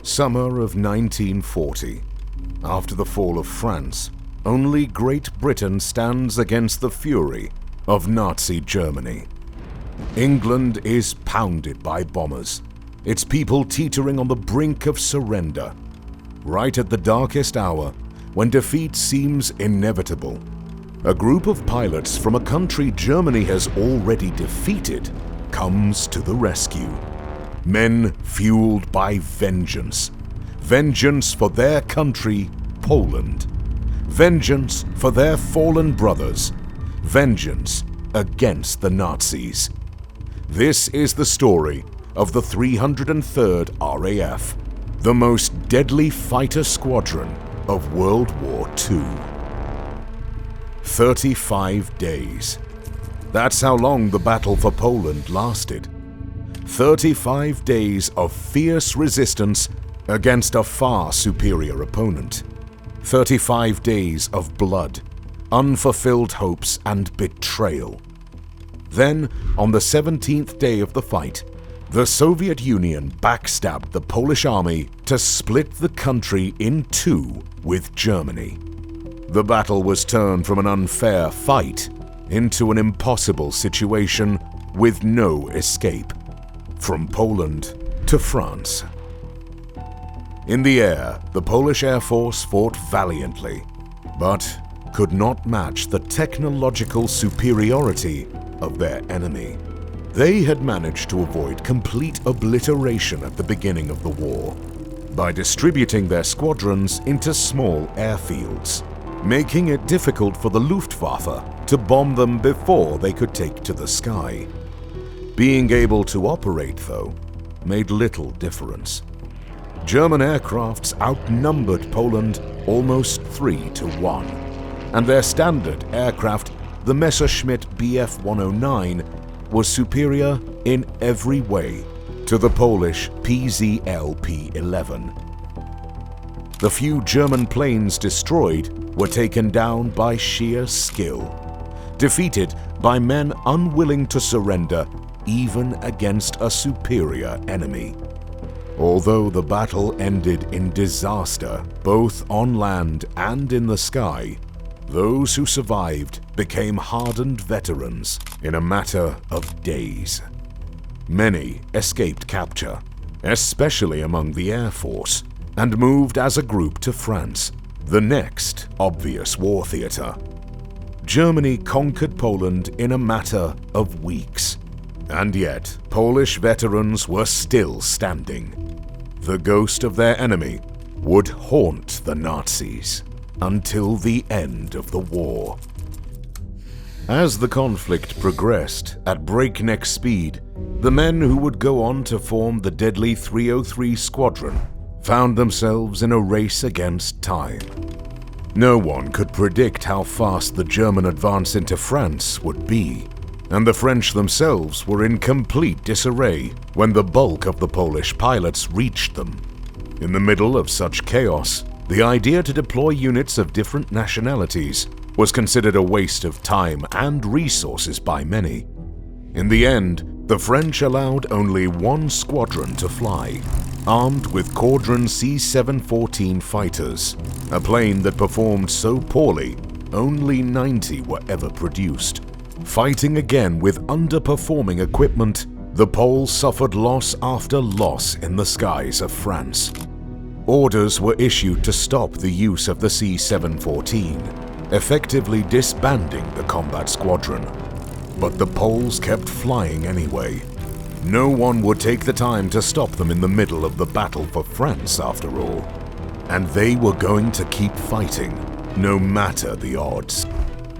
Summer of 1940. After the fall of France, only Great Britain stands against the fury of Nazi Germany. England is pounded by bombers, its people teetering on the brink of surrender. Right at the darkest hour, when defeat seems inevitable, a group of pilots from a country Germany has already defeated comes to the rescue. Men fueled by vengeance. Vengeance for their country, Poland. Vengeance for their fallen brothers. Vengeance against the Nazis. This is the story of the 303rd RAF, the most deadly fighter squadron of World War II. 35 days. That's how long the battle for Poland lasted. 35 days of fierce resistance against a far superior opponent. 35 days of blood, unfulfilled hopes, and betrayal. Then, on the 17th day of the fight, the Soviet Union backstabbed the Polish army to split the country in two with Germany. The battle was turned from an unfair fight into an impossible situation with no escape. From Poland to France. In the air, the Polish Air Force fought valiantly, but could not match the technological superiority of their enemy. They had managed to avoid complete obliteration at the beginning of the war by distributing their squadrons into small airfields, making it difficult for the Luftwaffe to bomb them before they could take to the sky. Being able to operate, though, made little difference. German aircrafts outnumbered Poland almost 3-1, and their standard aircraft, the Messerschmitt Bf 109, was superior in every way to the Polish PZL-P11. The few German planes destroyed were taken down by sheer skill, defeated by men unwilling to surrender even against a superior enemy. Although the battle ended in disaster both on land and in the sky, those who survived became hardened veterans in a matter of days. Many escaped capture, especially among the Air Force, and moved as a group to France, the next obvious war theater. Germany conquered Poland in a matter of weeks. And yet, Polish veterans were still standing. The ghost of their enemy would haunt the Nazis until the end of the war. As the conflict progressed at breakneck speed, the men who would go on to form the deadly 303 Squadron found themselves in a race against time. No one could predict how fast the German advance into France would be, and the French themselves were in complete disarray when the bulk of the Polish pilots reached them. In the middle of such chaos, the idea to deploy units of different nationalities was considered a waste of time and resources by many. In the end, the French allowed only one squadron to fly, armed with Caudron C-714 fighters, a plane that performed so poorly only 90 were ever produced. Fighting again with underperforming equipment, the Poles suffered loss after loss in the skies of France. Orders were issued to stop the use of the C-714, effectively disbanding the combat squadron. But the Poles kept flying anyway. No one would take the time to stop them in the middle of the battle for France, after all. And they were going to keep fighting, no matter the odds.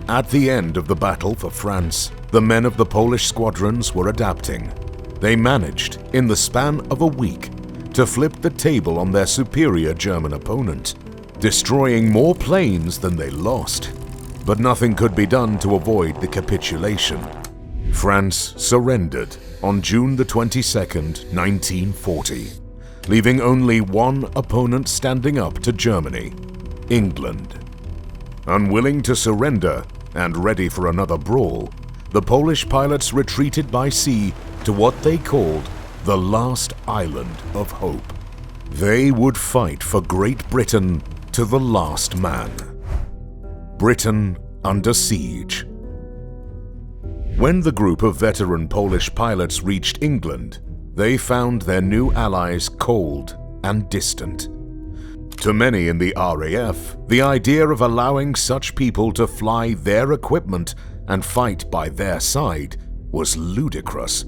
At the end of the battle for France, the men of the Polish squadrons were adapting. They managed, in the span of a week, to flip the table on their superior German opponent, destroying more planes than they lost. But nothing could be done to avoid the capitulation. France surrendered on June the 22nd, 1940, leaving only one opponent standing up to Germany, England. Unwilling to surrender and ready for another brawl, the Polish pilots retreated by sea to what they called the last island of hope. They would fight for Great Britain to the last man. Britain under siege. When the group of veteran Polish pilots reached England, they found their new allies cold and distant. To many in the RAF, the idea of allowing such people to fly their equipment and fight by their side was ludicrous.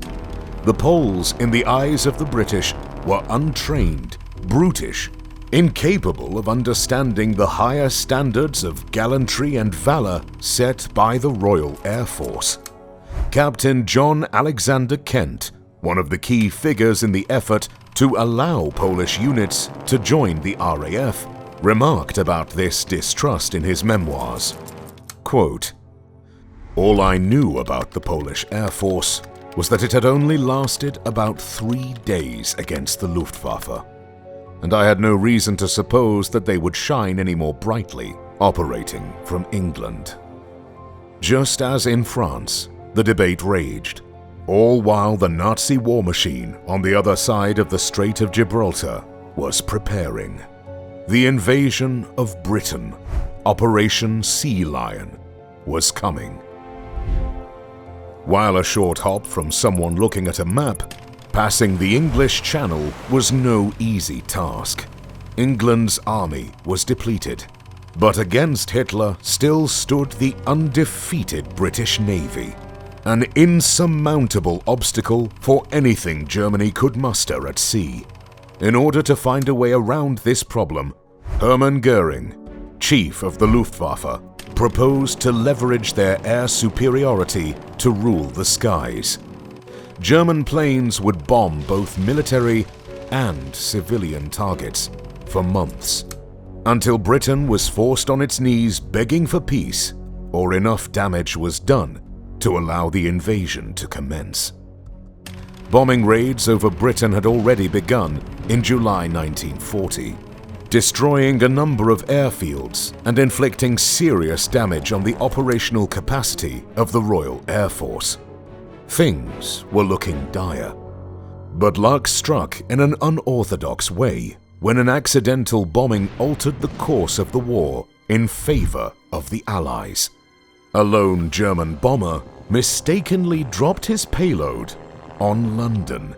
The Poles, in the eyes of the British, were untrained, brutish, incapable of understanding the higher standards of gallantry and valor set by the Royal Air Force. Captain John Alexander Kent, one of the key figures in the effort to allow Polish units to join the RAF, remarked about this distrust in his memoirs. Quote, "All I knew about the Polish Air Force was that it had only lasted about 3 days against the Luftwaffe, and I had no reason to suppose that they would shine any more brightly operating from England." Just as in France, the debate raged, all while the Nazi war machine on the other side of the Strait of Gibraltar was preparing. The invasion of Britain, Operation Sea Lion, was coming. While a short hop from someone looking at a map, passing the English Channel was no easy task. England's army was depleted, but against Hitler still stood the undefeated British Navy, an insurmountable obstacle for anything Germany could muster at sea. In order to find a way around this problem, Hermann Göring, chief of the Luftwaffe, proposed to leverage their air superiority to rule the skies. German planes would bomb both military and civilian targets for months, until Britain was forced on its knees begging for peace, or enough damage was done to allow the invasion to commence. Bombing raids over Britain had already begun in July 1940, destroying a number of airfields and inflicting serious damage on the operational capacity of the Royal Air Force. Things were looking dire. But luck struck in an unorthodox way when an accidental bombing altered the course of the war in favor of the Allies. A lone German bomber mistakenly dropped his payload on London.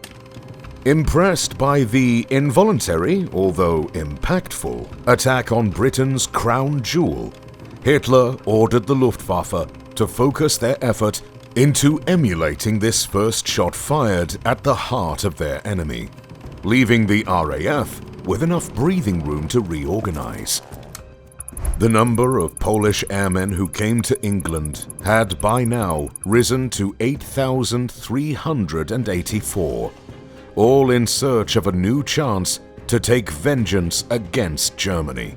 Impressed by the involuntary, although impactful, attack on Britain's crown jewel, Hitler ordered the Luftwaffe to focus their effort into emulating this first shot fired at the heart of their enemy, leaving the RAF with enough breathing room to reorganize. The number of Polish airmen who came to England had by now risen to 8,384, all in search of a new chance to take vengeance against Germany.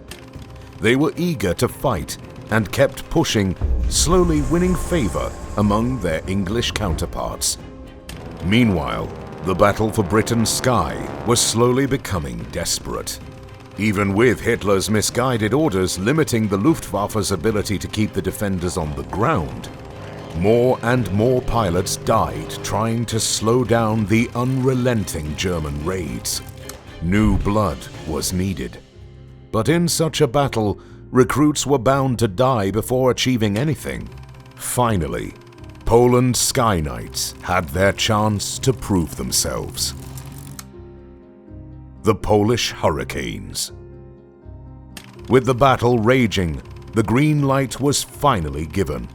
They were eager to fight and kept pushing, slowly winning favor among their English counterparts. Meanwhile, the battle for Britain's sky was slowly becoming desperate. Even with Hitler's misguided orders limiting the Luftwaffe's ability to keep the defenders on the ground, more and more pilots died trying to slow down the unrelenting German raids. New blood was needed. But in such a battle, recruits were bound to die before achieving anything. Finally, Poland's Sky Knights had their chance to prove themselves. The Polish Hurricanes. With the battle raging, the green light was finally given.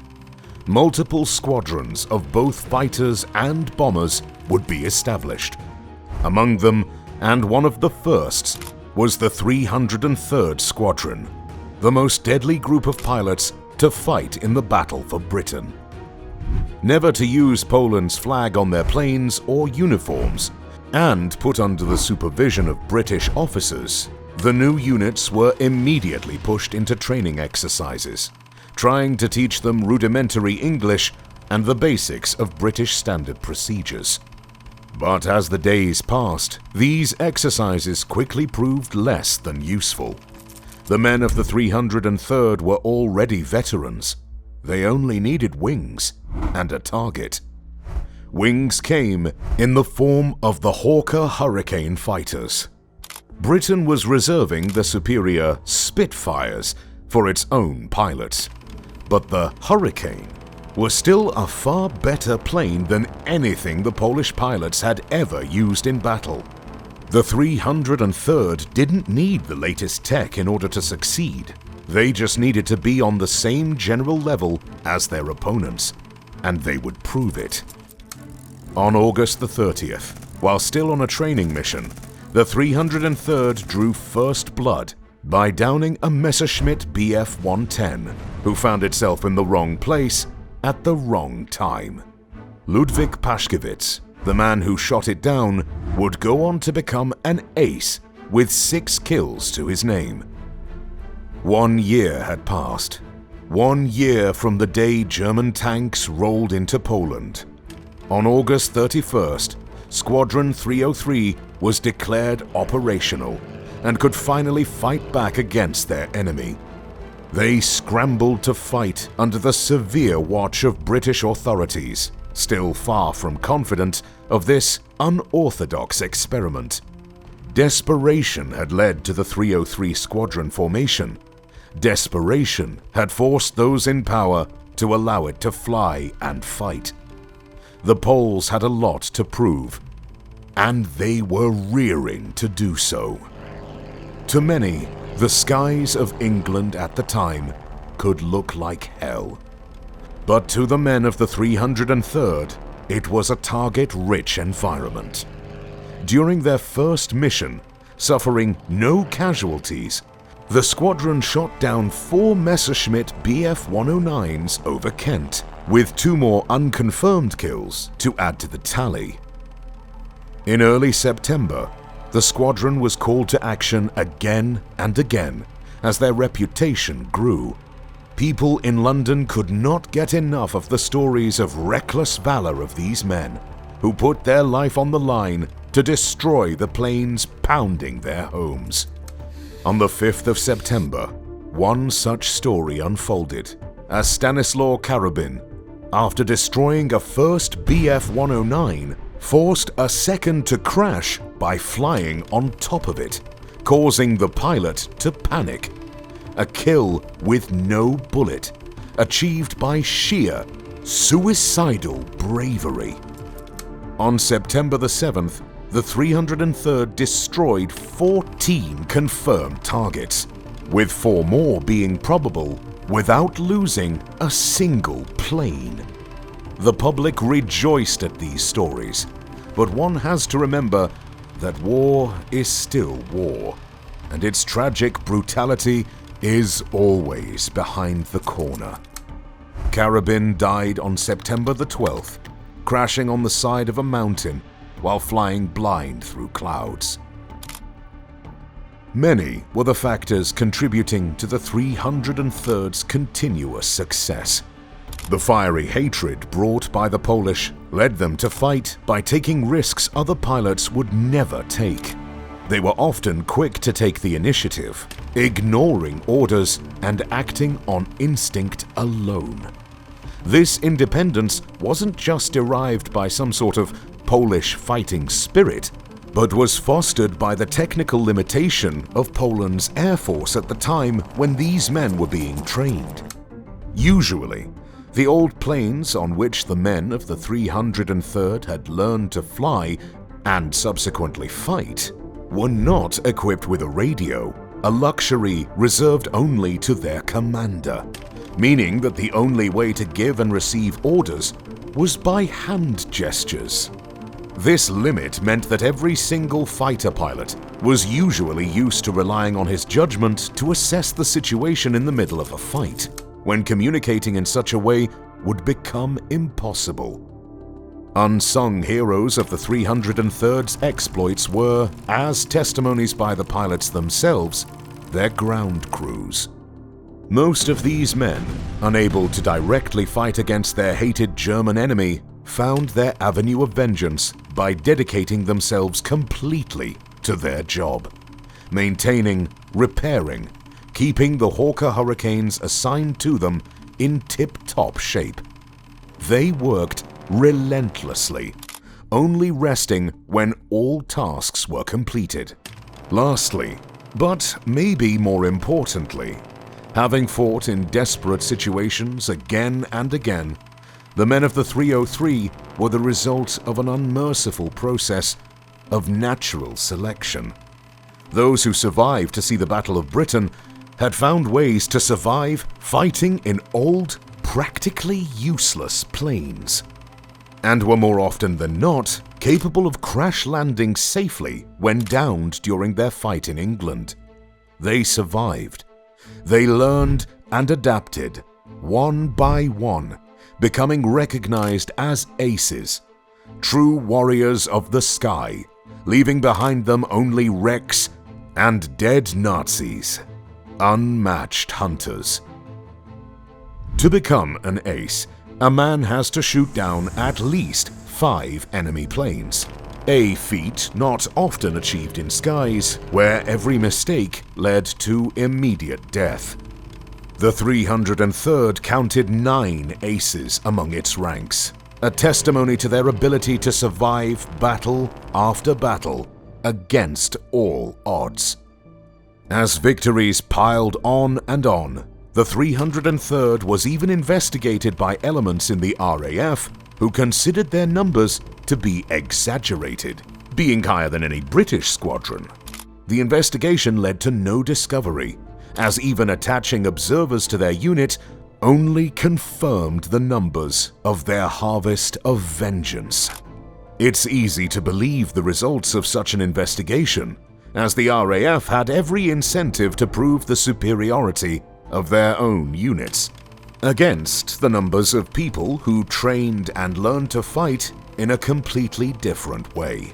Multiple squadrons of both fighters and bombers would be established. Among them, and one of the first, was the 303rd Squadron, the most deadly group of pilots to fight in the battle for Britain. Never to use Poland's flag on their planes or uniforms, and put under the supervision of British officers, the new units were immediately pushed into training exercises, trying to teach them rudimentary English and the basics of British standard procedures. But as the days passed, these exercises quickly proved less than useful. The men of the 303rd were already veterans. They only needed wings and a target. Wings came in the form of the Hawker Hurricane fighters. Britain was reserving the superior Spitfires for its own pilots, but the Hurricane was still a far better plane than anything the Polish pilots had ever used in battle. The 303rd didn't need the latest tech in order to succeed. They just needed to be on the same general level as their opponents, and they would prove it. On August the 30th, while still on a training mission, the 303rd drew first blood by downing a Messerschmitt Bf-110, who found itself in the wrong place at the wrong time. Ludwig Paschkewitz, the man who shot it down, would go on to become an ace with 6 kills to his name. 1 year had passed. 1 year from the day German tanks rolled into Poland. On August 31st, Squadron 303 was declared operational and could finally fight back against their enemy. They scrambled to fight under the severe watch of British authorities, still far from confident of this unorthodox experiment. Desperation had led to the 303 squadron formation. Desperation had forced those in power to allow it to fly and fight. The Poles had a lot to prove, and they were rearing to do so. To many, the skies of England at the time could look like hell. But to the men of the 303rd, it was a target-rich environment. During their first mission, suffering no casualties, the squadron shot down 4 Messerschmitt Bf-109s over Kent, with 2 more unconfirmed kills to add to the tally. In early September, the squadron was called to action again and again as their reputation grew. People in London could not get enough of the stories of reckless valor of these men, who put their life on the line to destroy the planes pounding their homes. On the 5th of September, one such story unfolded as Stanislaw Karabin, after destroying a first Bf-109, forced a second to crash by flying on top of it, causing the pilot to panic. A kill with no bullet, achieved by sheer, suicidal bravery. On September the 7th, the 303rd destroyed 14 confirmed targets, with 4 more being probable without losing a single plane. The public rejoiced at these stories, but one has to remember that war is still war, and its tragic brutality is always behind the corner. Karabin died on September the 12th, crashing on the side of a mountain while flying blind through clouds. Many were the factors contributing to the 303rd's continuous success. The fiery hatred brought by the Polish led them to fight by taking risks other pilots would never take. They were often quick to take the initiative, ignoring orders and acting on instinct alone. This independence wasn't just derived by some sort of Polish fighting spirit, but was fostered by the technical limitation of Poland's air force at the time when these men were being trained. Usually, the old planes on which the men of the 303rd had learned to fly and subsequently fight were not equipped with a radio, a luxury reserved only to their commander, meaning that the only way to give and receive orders was by hand gestures. This limit meant that every single fighter pilot was usually used to relying on his judgment to assess the situation in the middle of a fight, when communicating in such a way would become impossible. Unsung heroes of the 303rd's exploits were, as testimonies by the pilots themselves, their ground crews. Most of these men, unable to directly fight against their hated German enemy, found their avenue of vengeance by dedicating themselves completely to their job, maintaining, repairing, keeping the Hawker Hurricanes assigned to them in tip-top shape. They worked relentlessly, only resting when all tasks were completed. Lastly, but maybe more importantly, having fought in desperate situations again and again, the men of the 303 were the result of an unmerciful process of natural selection. Those who survived to see the Battle of Britain had found ways to survive fighting in old, practically useless planes, and were more often than not capable of crash landing safely when downed during their fight in England. They survived. They learned and adapted, one by one, becoming recognized as aces, true warriors of the sky, leaving behind them only wrecks and dead Nazis, unmatched hunters. To become an ace, a man has to shoot down at least 5 enemy planes, a feat not often achieved in skies, where every mistake led to immediate death. The 303rd counted 9 aces among its ranks, a testimony to their ability to survive battle after battle against all odds. As victories piled on and on, the 303rd was even investigated by elements in the RAF who considered their numbers to be exaggerated, being higher than any British squadron. The investigation led to no discovery, as even attaching observers to their unit only confirmed the numbers of their harvest of vengeance. It's easy to believe the results of such an investigation, as the RAF had every incentive to prove the superiority of their own units against the numbers of people who trained and learned to fight in a completely different way.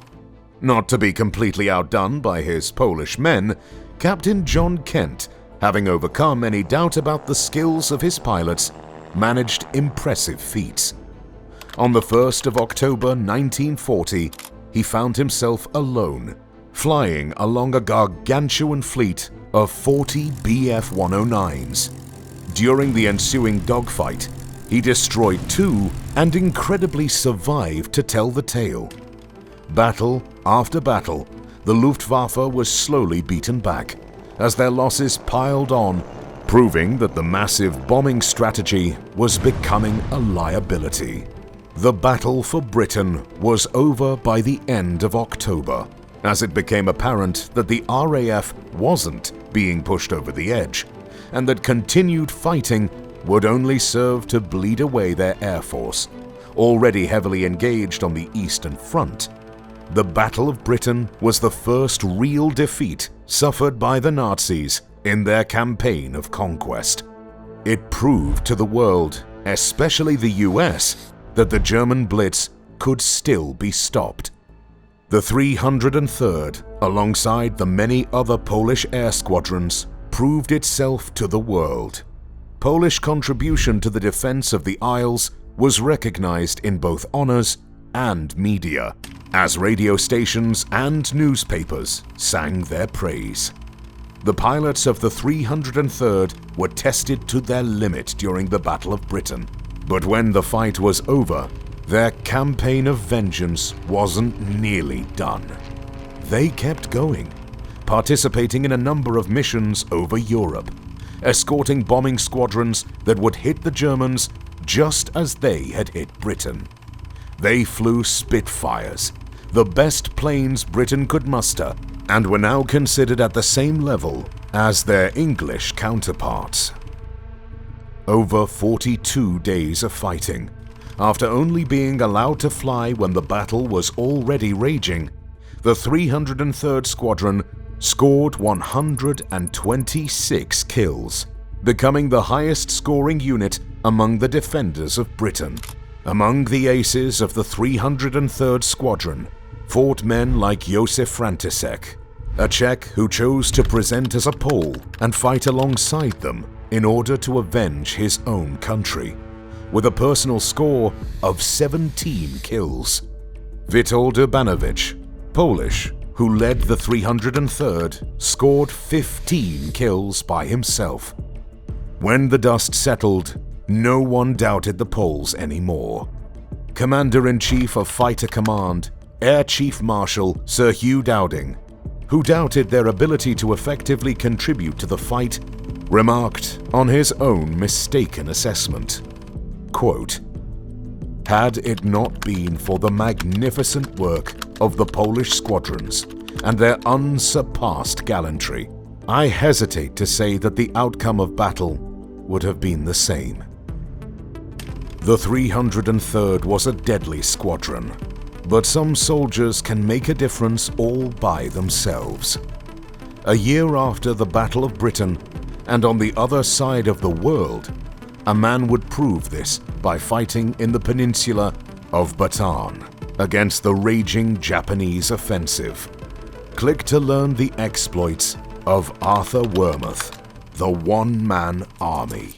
Not to be completely outdone by his Polish men, Captain John Kent, having overcome any doubt about the skills of his pilots, managed impressive feats. On the 1st of October 1940, he found himself alone, flying along a gargantuan fleet of 40 Bf-109s. During the ensuing dogfight, he destroyed 2 and incredibly survived to tell the tale. Battle after battle, the Luftwaffe was slowly beaten back as their losses piled on, proving that the massive bombing strategy was becoming a liability. The battle for Britain was over by the end of October, as it became apparent that the RAF wasn't being pushed over the edge, and that continued fighting would only serve to bleed away their air force, already heavily engaged on the Eastern Front. The Battle of Britain was the first real defeat suffered by the Nazis in their campaign of conquest. It proved to the world, especially the US, that the German Blitz could still be stopped. The 303rd, alongside the many other Polish air squadrons, proved itself to the world. Polish contribution to the defense of the Isles was recognized in both honors and media, as radio stations and newspapers sang their praise. The pilots of the 303rd were tested to their limit during the Battle of Britain, but when the fight was over, their campaign of vengeance wasn't nearly done. They kept going, participating in a number of missions over Europe, escorting bombing squadrons that would hit the Germans just as they had hit Britain. They flew Spitfires, the best planes Britain could muster, and were now considered at the same level as their English counterparts. Over 42 days of fighting, after only being allowed to fly when the battle was already raging, the 303rd Squadron scored 126 kills, becoming the highest-scoring unit among the defenders of Britain. Among the aces of the 303rd Squadron fought men like Josef František, a Czech who chose to present as a Pole and fight alongside them in order to avenge his own country, with a personal score of 17 kills. Witold Urbanowicz, Polish, who led the 303rd, scored 15 kills by himself. When the dust settled, no one doubted the Poles anymore. Commander-in-Chief of Fighter Command, Air Chief Marshal Sir Hugh Dowding, who doubted their ability to effectively contribute to the fight, remarked on his own mistaken assessment, quote, "Had it not been for the magnificent work of the Polish squadrons and their unsurpassed gallantry, I hesitate to say that the outcome of battle would have been the same." The 303rd was a deadly squadron, but some soldiers can make a difference all by themselves. A year after the Battle of Britain, and on the other side of the world, a man would prove this by fighting in the peninsula of Bataan against the raging Japanese offensive. Click to learn the exploits of Arthur Wehrmath, the one-man army.